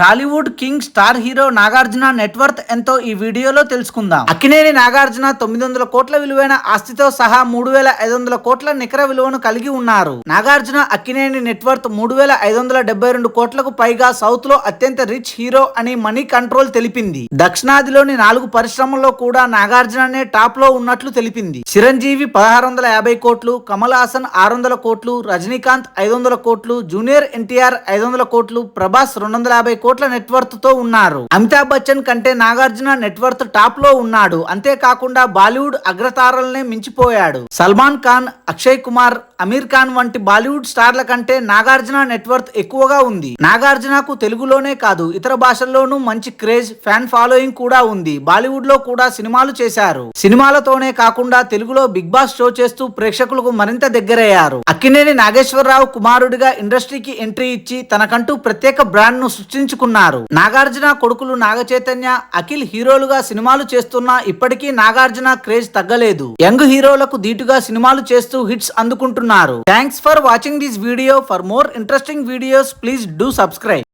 Tollywood king star hero Nagarjuna net worth ఎంతో ఈ వీడియోలో తెలుసుకుందాం. అక్కినేని నాగార్జున 900 కోట్ల విలువైన ఆస్తితో సహా 3500 కోట్ల నికర విలువను కలిగి ఉన్నారు. నాగార్జున అక్కినేని నెట్వర్త్ 3572 కోట్లకు పైగా, సౌత్ లో అత్యంత రిచ్ హీరో అని మనీ కంట్రోల్ తెలిపింది. దక్షిణాదిలోని 4 పరిశ్రమల్లో కూడా నాగార్జుననే టాప్ లో ఉన్నట్లు తెలిపింది. చిరంజీవి 1650 కోట్లు, కమల్ హాసన్ 600 కోట్లు, రజనీకాంత్ 500 కోట్లు, జూనియర్ ఎన్టీఆర్ 500 కోట్లు, ప్రభాస్ 250 కోట్ల నెట్వర్త్ తో ఉన్నారు. అమితాబ్ బచ్చన్ కంటే నాగార్జున నెట్వర్త్ టాప్ లో ఉన్నాడు. అంతేకాకుండా బాలీవుడ్ అగ్రతారలనే మించిపోయాడు. సల్మాన్ ఖాన్, అక్షయ్ కుమార్, అమీర్ ఖాన్ వంటి బాలీవుడ్ స్టార్ల కంటే నాగార్జున నెట్వర్త్ ఎక్కువగా ఉంది. నాగార్జునకు తెలుగులోనే కాదు ఇతర భాషల్లోనూ మంచి క్రేజ్, ఫ్యాన్ ఫాలోయింగ్ కూడా ఉంది. బాలీవుడ్ లో కూడా సినిమాలు చేశారు. సినిమాలతోనే కాకుండా తెలుగులో బిగ్ బాస్ షో చేస్తూ ప్రేక్షకులకు మరింత దగ్గరయ్యారు. అక్కినేని నాగేశ్వరరావు కుమారుడిగా ఇండస్ట్రీకి ఎంట్రీ ఇచ్చి తనకంటూ ప్రత్యేక బ్రాండ్ ను సృష్టించుకున్నారు. నాగార్జున కొడుకులు నాగచైతన్య, అఖిల్ హీరోలుగా సినిమాలు చేస్తున్నా ఇప్పటికీ నాగార్జున క్రేజ్ తగ్గలేదు. యంగ్ హీరోలకు ధీటుగా సినిమాలు చేస్తూ హిట్స్ అందుకుంటున్నారు. Thanks for watching this video. For more interesting videos please do subscribe.